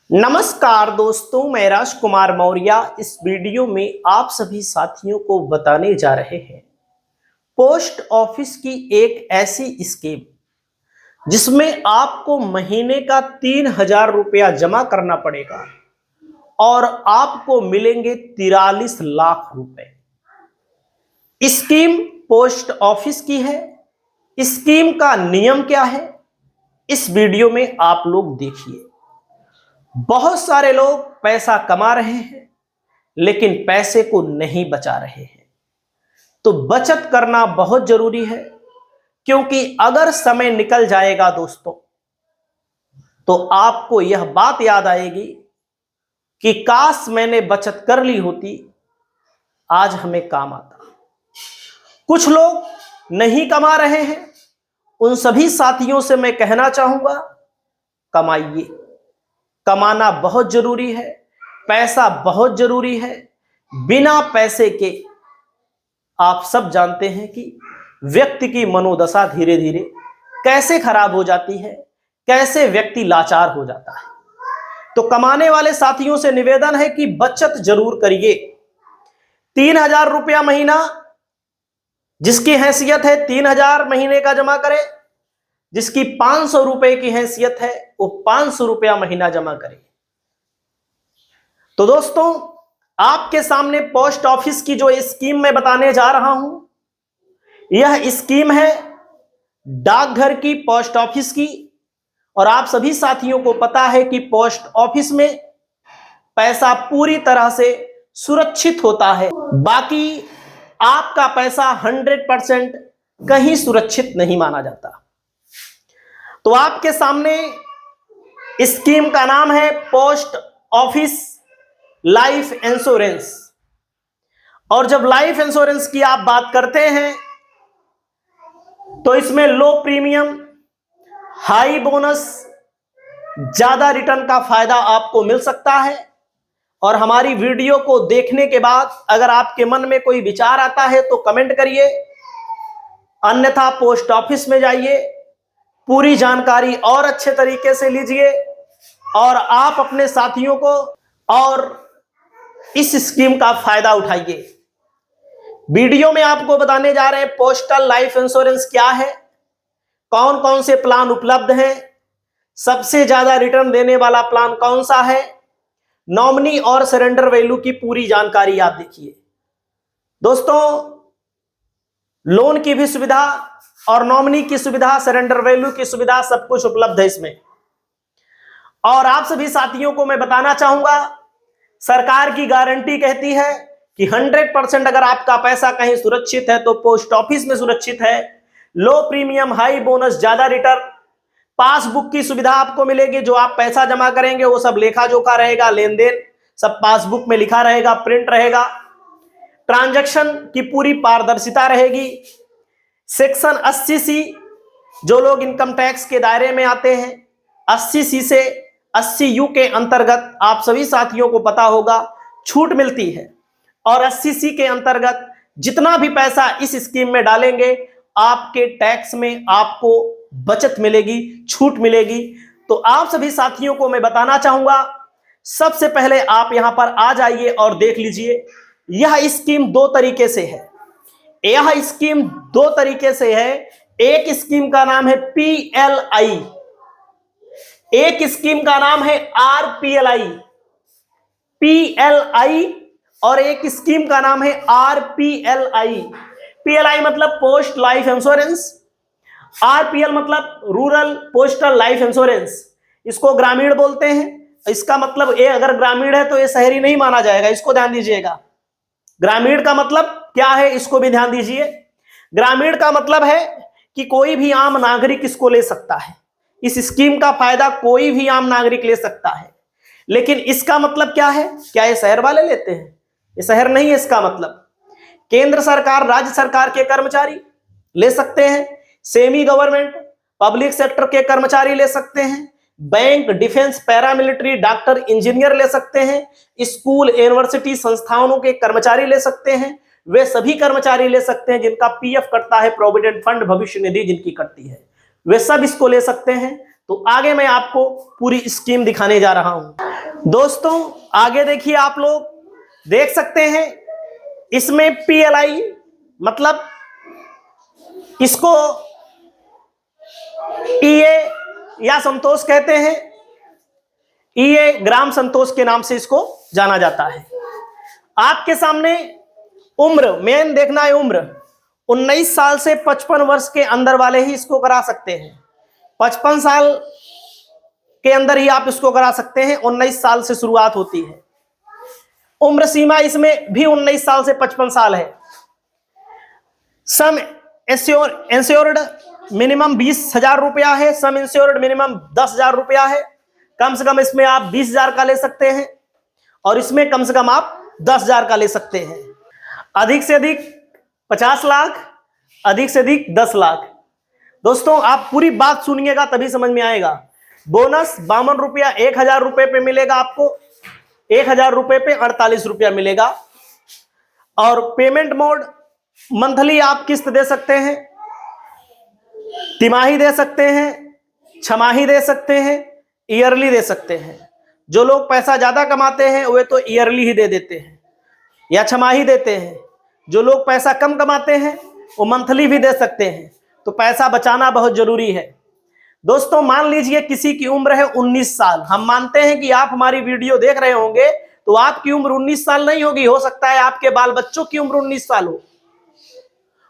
नमस्कार दोस्तों, मैं राजकुमार मौर्य इस वीडियो में आप सभी साथियों को बताने जा रहे हैं पोस्ट ऑफिस की एक ऐसी स्कीम जिसमें आपको महीने का 3,000 रुपया जमा करना पड़ेगा और आपको मिलेंगे 43 लाख रुपए। स्कीम पोस्ट ऑफिस की है। स्कीम का नियम क्या है, इस वीडियो में आप लोग देखिए। बहुत सारे लोग पैसा कमा रहे हैं लेकिन पैसे को नहीं बचा रहे हैं, तो बचत करना बहुत जरूरी है, क्योंकि अगर समय निकल जाएगा दोस्तों तो आपको यह बात याद आएगी कि काश मैंने बचत कर ली होती, आज हमें काम आता। कुछ लोग नहीं कमा रहे हैं, उन सभी साथियों से मैं कहना चाहूंगा, कमाइए। कमाना बहुत जरूरी है, पैसा बहुत जरूरी है। बिना पैसे के आप सब जानते हैं कि व्यक्ति की मनोदशा धीरे धीरे कैसे खराब हो जाती है, कैसे व्यक्ति लाचार हो जाता है। तो कमाने वाले साथियों से निवेदन है कि बचत जरूर करिए। 3,000 रुपया महीना जिसकी हैसियत है 3,000 महीने का जमा करे, जिसकी 500 रुपए की हैसियत है वो 500 रुपया महीना जमा करे। तो दोस्तों, आपके सामने पोस्ट ऑफिस की जो स्कीम मैं बताने जा रहा हूं, यह स्कीम है डाकघर की, पोस्ट ऑफिस की। और आप सभी साथियों को पता है कि पोस्ट ऑफिस में पैसा पूरी तरह से सुरक्षित होता है, बाकी आपका पैसा 100% कहीं सुरक्षित नहीं माना जाता। तो आपके सामने स्कीम का नाम है पोस्ट ऑफिस लाइफ इंश्योरेंस। और जब लाइफ इंश्योरेंस की आप बात करते हैं तो इसमें लो प्रीमियम, हाई बोनस, ज्यादा रिटर्न का फायदा आपको मिल सकता है। और हमारी वीडियो को देखने के बाद अगर आपके मन में कोई विचार आता है तो कमेंट करिए, अन्यथा पोस्ट ऑफिस में जाइए, पूरी जानकारी और अच्छे तरीके से लीजिए और आप अपने साथियों को और इस स्कीम का फायदा उठाइए। वीडियो में आपको बताने जा रहे हैं पोस्टल लाइफ इंश्योरेंस क्या है, कौन कौन से प्लान उपलब्ध हैं, सबसे ज्यादा रिटर्न देने वाला प्लान कौन सा है, नॉमिनी और सरेंडर वैल्यू की पूरी जानकारी आप देखिए। दोस्तों, लोन की भी सुविधा और नॉमिनी की सुविधा, सरेंडर वैल्यू की सुविधा, सब कुछ उपलब्ध है इसमें। और आप सभी साथियों को मैं बताना चाहूंगा, सरकार की गारंटी कहती है कि 100% अगर आपका पैसा कहीं सुरक्षित है तो पोस्ट ऑफिस में सुरक्षित है। लो प्रीमियम, हाई बोनस, ज्यादा रिटर्न, पासबुक की सुविधा आपको मिलेगी। जो आप पैसा जमा करेंगे वो सब लेखा जोखा रहेगा, लेन देन सब पासबुक में लिखा रहेगा, प्रिंट रहेगा। ट्रांजैक्शन की पूरी पारदर्शिता रहेगी। सेक्शन 80C, जो लोग इनकम टैक्स के दायरे में आते हैं, 80C से 80U के अंतर्गत आप सभी साथियों को पता होगा छूट मिलती है। और 80C के अंतर्गत जितना भी पैसा इस स्कीम में डालेंगे आपके टैक्स में आपको बचत मिलेगी, छूट मिलेगी। तो आप सभी साथियों को मैं बताना चाहूंगा, सबसे पहले आप यहां पर आ जाइए और देख लीजिए। यह स्कीम दो तरीके से है। यह स्कीम दो तरीके से है। एक स्कीम का नाम है PLI, एक स्कीम का नाम है RPLI। PLI और एक स्कीम का नाम है RPLI। PLI मतलब पोस्ट लाइफ इंश्योरेंस, RPL मतलब रूरल पोस्टल लाइफ इंश्योरेंस। इसको ग्रामीण बोलते हैं। इसका मतलब ये अगर ग्रामीण है तो ये शहरी नहीं माना जाएगा, इसको ध्यान दीजिएगा। ग्रामीण का मतलब क्या है, इसको भी ध्यान दीजिए। ग्रामीण का मतलब है कि कोई भी आम नागरिक इसको ले सकता है। इस स्कीम का फायदा कोई भी आम नागरिक ले सकता है। लेकिन इसका मतलब क्या है, क्या ये शहर वाले लेते हैं? ये शहर नहीं है। इसका मतलब केंद्र सरकार, राज्य सरकार के कर्मचारी ले सकते हैं, सेमी गवर्नमेंट, पब्लिक सेक्टर के कर्मचारी ले सकते हैं, bank, defence, paramilitary, doctor, engineer ले सकते हैं, स्कूल, यूनिवर्सिटी, संस्थानों के कर्मचारी ले सकते हैं। वे सभी कर्मचारी ले सकते हैं जिनका PF कटता है, प्रोविडेंट फंड, भविष्य निधि जिनकी कटती है, वे सब इसको ले सकते हैं। तो आगे मैं आपको पूरी स्कीम दिखाने जा रहा हूं। दोस्तों आगे देखिए, आप लोग देख सकते हैं इसमें PLI मतलब इसको EA या संतोष कहते हैं। EA ग्राम संतोष के नाम से इसको जाना जाता है। आपके सामने उम्र मेन देखना है, उम्र 19 साल से 55 वर्ष के अंदर वाले ही इसको करा सकते हैं। 55 साल के अंदर ही आप इसको करा सकते हैं। 19 साल से शुरुआत होती है। उम्र सीमा इसमें भी 19 साल से 55 साल है। सम इंश्योर्ड मिनिमम 20,000 रुपया है। सम इंश्योर्ड मिनिमम 10,000 रुपया है। कम से कम इसमें आप 20,000 का ले सकते हैं और इसमें कम से कम आप 10,000 का ले सकते हैं। अधिक से अधिक 50 लाख, अधिक से अधिक 10 लाख। दोस्तों आप पूरी बात सुनिएगा तभी समझ में आएगा। बोनस 52 रुपया 1,000 रुपए पे मिलेगा आपको। 1,000 रुपए पे 48 रुपया मिलेगा। और पेमेंट मोड मंथली आप किस्त दे सकते हैं, तिमाही दे सकते हैं, छमाही दे सकते हैं, ईयरली दे सकते हैं। जो लोग पैसा ज्यादा कमाते हैं वे तो ईयरली ही दे देते हैं या छमाही देते हैं। जो लोग पैसा कम कमाते हैं वो मंथली भी दे सकते हैं। तो पैसा बचाना बहुत जरूरी है। दोस्तों मान लीजिए किसी की उम्र है 19 साल। हम मानते हैं कि आप हमारी वीडियो देख रहे होंगे तो आपकी उम्र 19 साल नहीं होगी। हो सकता है आपके बाल बच्चों की उम्र 19 साल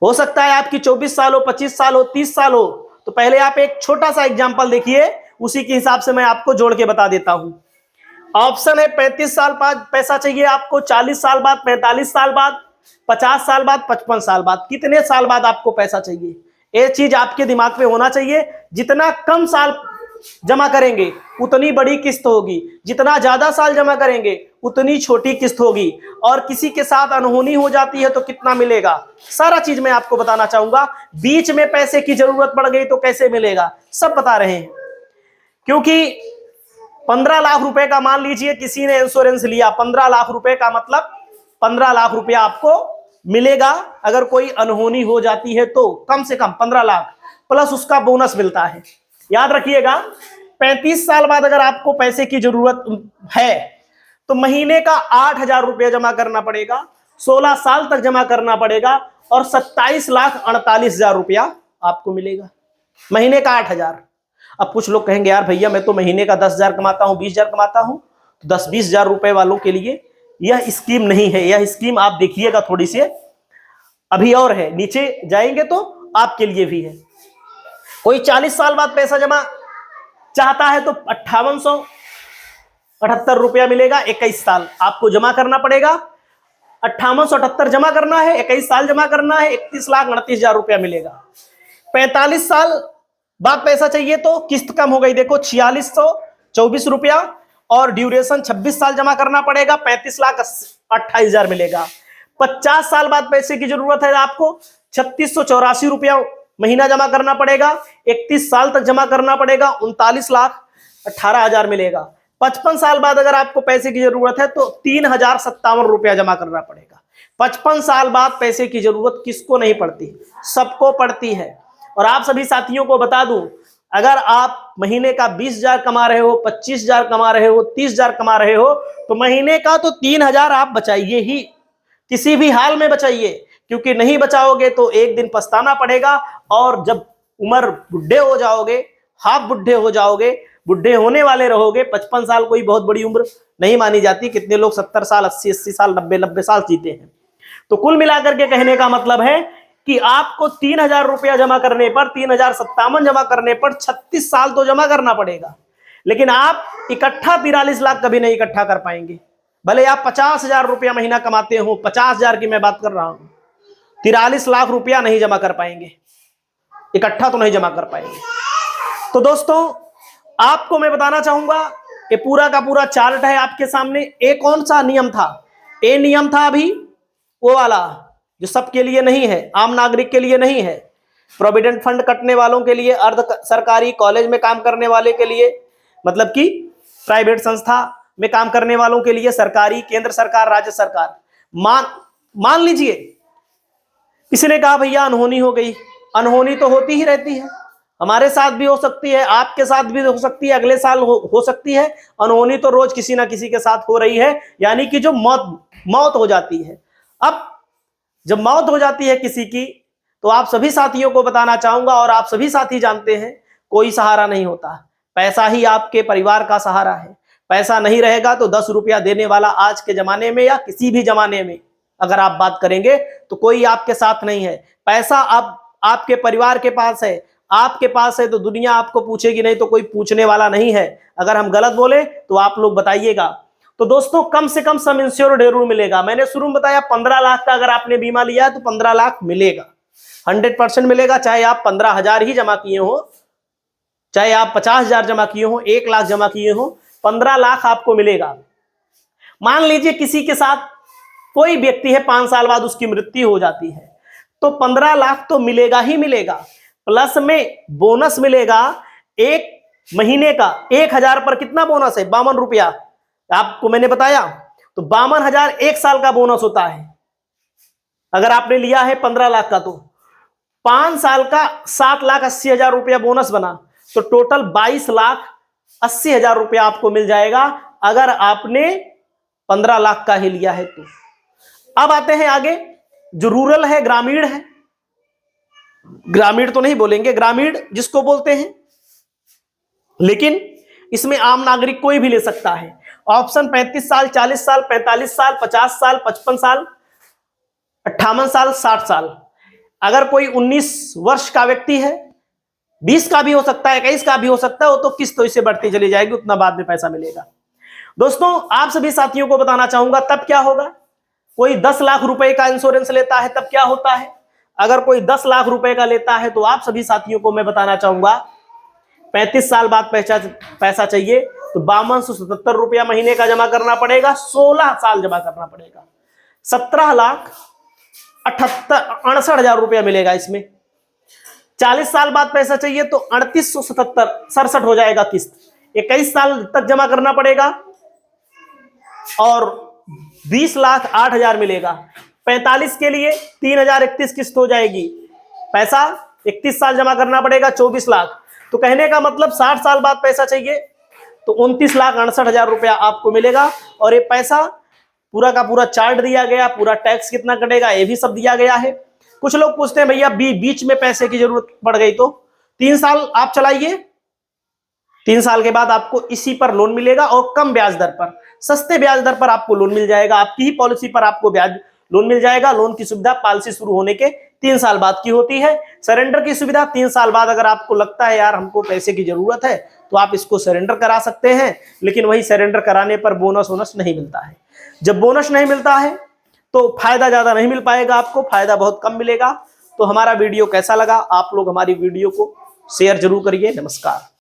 हो सकता है आपकी 24 साल हो, 25 साल हो, 30 साल हो। तो पहले आप एक छोटा सा एग्जाम्पल देखिए, उसी के हिसाब से मैं आपको जोड़ के बता देता हूं। ऑप्शन है 35 साल बाद पैसा चाहिए आपको, 40 साल बाद, 45 साल बाद, 50 साल बाद, 55 साल बाद। कितने साल बाद आपको पैसा चाहिए, ये चीज आपके दिमाग में होना चाहिए। जितना कम साल जमा करेंगे उतनी बड़ी किस्त होगी, जितना ज्यादा साल जमा करेंगे उतनी छोटी किस्त होगी। और किसी के साथ अनहोनी हो जाती है तो कितना मिलेगा, सारा चीज मैं आपको बताना चाहूंगा। बीच में पैसे की जरूरत पड़ गई तो कैसे मिलेगा, सब बता रहे हैं। क्योंकि 15 लाख रुपए का मान लीजिए किसी ने इंश्योरेंस लिया, 15 लाख रुपए का मतलब 15 लाख रुपया आपको मिलेगा। अगर कोई अनहोनी हो जाती है तो कम से कम 15 लाख प्लस उसका बोनस मिलता है। याद रखिएगा 35 साल बाद अगर आपको पैसे की जरूरत है तो महीने का 8,000 रुपया जमा करना पड़ेगा, 16 साल तक जमा करना पड़ेगा और 27,48,000 रुपया आपको मिलेगा। महीने का 8,000। अब कुछ लोग कहेंगे यार भैया मैं तो महीने का 10,000 कमाता हूं, 20,000 कमाता हूं। तो 10-20,000 रुपए वालों के लिए यह स्कीम नहीं है। यह स्कीम आप देखिएगा थोड़ी सी अभी और है, नीचे जाएंगे तो आपके लिए भी है। कोई 40 साल बाद पैसा जमा चाहता है तो 5878 रुपया मिलेगा। 21 साल आपको जमा करना पड़ेगा, 5878 जमा करना है, 21 साल जमा करना है, 31,29,000 रुपया मिलेगा। 45 साल बाद पैसा चाहिए तो किस्त कम हो गई, देखो 4624 रुपया और ड्यूरेशन 26 साल जमा करना पड़ेगा, 35,28,000 मिलेगा। 50 साल बाद पैसे की जरूरत है आपको, 3684 रुपया महीना जमा करना पड़ेगा, 31 साल तक जमा करना पड़ेगा, 39,18,000 मिलेगा। 55 साल बाद अगर आपको पैसे की जरूरत है तो 3,057 रुपया जमा करना पड़ेगा। 55 साल बाद पैसे की जरूरत किसको नहीं पड़ती, सबको पड़ती है। और आप सभी साथियों को बता दूं, अगर आप महीने का 20,000 कमा रहे हो, 25,000 कमा रहे हो, 30,000 कमा रहे हो तो महीने का तो 3,000 आप बचाइए ही, किसी भी हाल में बचाइए। क्योंकि नहीं बचाओगे तो एक दिन पछताना पड़ेगा। और जब उम्र बुढ़े हो जाओगे, हाफ बुढ़े हो जाओगे, बुढ़े होने वाले रहोगे, 55 साल कोई बहुत बड़ी उम्र नहीं मानी जाती। कितने लोग 70 साल, 80 साल, 90 साल जीते हैं। तो कुल मिलाकर के कहने का मतलब है कि आपको 3,000 रुपया जमा करने पर, 3,057 जमा करने पर 36 साल तो जमा करना पड़ेगा। लेकिन आप इकट्ठा 43 लाख कभी नहीं इकट्ठा कर पाएंगे। भले आप 50,000 रुपया महीना कमाते हो, 50,000 की मैं बात कर रहा हूं, 43 लाख रुपया नहीं जमा कर पाएंगे, इकट्ठा तो नहीं जमा कर पाएंगे। तो दोस्तों आपको मैं बताना चाहूंगा, ये पूरा का पूरा चार्ट है आपके सामने। ए कौन सा नियम था, ए नियम था अभी वो वाला जो सबके लिए नहीं है, आम नागरिक के लिए नहीं है, प्रोविडेंट फंड कटने वालों के लिए, अर्ध सरकारी कॉलेज में काम करने वाले के लिए, मतलब कि प्राइवेट संस्था में काम करने वालों के लिए, सरकारी, केंद्र सरकार, राज्य सरकार। मान लीजिए किसी ने कहा भैया अनहोनी हो गई, अनहोनी तो होती ही रहती है, हमारे साथ भी हो सकती है, आपके साथ भी हो सकती है, अगले साल हो सकती है, अनहोनी तो रोज किसी ना किसी के साथ हो रही है, यानी कि जो मौत हो जाती है। अब जब मौत हो जाती है किसी की, तो आप सभी साथियों को बताना चाहूंगा, और आप सभी साथी जानते हैं, कोई सहारा नहीं होता, पैसा ही आपके परिवार का सहारा है। पैसा नहीं रहेगा तो 10 रुपया देने वाला आज के जमाने में या किसी भी जमाने में अगर आप बात करेंगे तो कोई आपके साथ नहीं है। पैसा अब आपके परिवार के पास है, आपके पास है, तो दुनिया आपको पूछेगी, नहीं तो कोई पूछने वाला नहीं है। अगर हम गलत बोले तो आप लोग बताइएगा। तो दोस्तों, कम से कम सम इंश्योर जरूर मिलेगा। मैंने शुरू में बताया 15 लाख का अगर आपने बीमा लिया है तो 15 लाख मिलेगा, 100% मिलेगा। चाहे आप 15,000 ही जमा किए हो, चाहे आप 50,000 जमा किए हो, 1 लाख जमा किए हो, 15 लाख आपको मिलेगा। मान लीजिए किसी के साथ कोई व्यक्ति है, 5 साल बाद उसकी मृत्यु हो जाती है, तो 15 लाख तो मिलेगा ही मिलेगा, प्लस में बोनस मिलेगा। एक महीने का 1,000 पर कितना बोनस है? 52 रुपया। आपको मैंने बताया, तो 52,000 1 साल का बोनस होता है। अगर आपने लिया है 15 लाख का, तो 5 साल का 7,80,000 रुपया बोनस बना, तो टोटल 22,80,000 रुपया आपको मिल जाएगा अगर आपने 15 लाख का ही लिया है तो। अब आते हैं आगे, जो रूरल है, ग्रामीण है, ग्रामीण तो नहीं बोलेंगे, ग्रामीण जिसको बोलते हैं, लेकिन इसमें आम नागरिक कोई भी ले सकता है। ऑप्शन 35 साल, 40 साल, 45 साल, 50 साल, 55 साल, 58 साल, 60 साल। अगर कोई 19 वर्ष का व्यक्ति है, 20 का भी हो सकता है, 21 का भी हो सकता है, वो तो किस्त तो इससे बढ़ती चली जाएगी, उतना बाद में पैसा मिलेगा। दोस्तों, आप सभी साथियों को बताना चाहूंगा, तब क्या होगा? कोई 10 लाख रुपए का इंश्योरेंस लेता है, तब क्या होता है? अगर कोई 10 लाख रुपए का लेता है, तो आप सभी साथियों को मैं बताना चाहूंगा, 35 साल बाद पैसा चाहिए तो 5277 रुपया महीने का जमा करना पड़ेगा, 16 साल जमा करना पड़ेगा, 17,68,000 रुपया मिलेगा इसमें। 40 साल बाद पैसा चाहिए तो 38,67 हो जाएगा किस्त, 21 साल तक जमा करना पड़ेगा और 20,08,000 मिलेगा। 45 के लिए 3,031 किस्त हो जाएगी, पैसा 31 साल जमा करना पड़ेगा, 24 लाख। तो कहने का मतलब 60 साल बाद पैसा चाहिए तो 29,68,000 रुपया आपको मिलेगा। और ये पैसा पूरा का पूरा चार्ट दिया गया, पूरा टैक्स कितना कटेगा ये भी सब दिया गया है। कुछ लोग पूछते हैं भैया बीच में पैसे की जरूरत पड़ गई तो 3 साल आप चलाइए, 3 साल के बाद आपको इसी पर लोन मिलेगा और कम ब्याज दर पर, सस्ते ब्याज दर पर आपको लोन मिल जाएगा। आपकी ही पॉलिसी पर आपको ब्याज लोन मिल जाएगा। लोन की सुविधा पॉलिसी शुरू होने के 3 साल बाद की होती है। सरेंडर की सुविधा 3 साल बाद, अगर आपको लगता है यार हमको पैसे की जरूरत है, तो आप इसको सरेंडर करा सकते हैं, लेकिन वही सरेंडर कराने पर बोनस वोनस नहीं मिलता है। जब बोनस नहीं मिलता है तो फायदा ज्यादा नहीं मिल पाएगा, आपको फायदा बहुत कम मिलेगा। तो हमारा वीडियो कैसा लगा? आप लोग हमारी वीडियो को शेयर जरूर करिए। नमस्कार।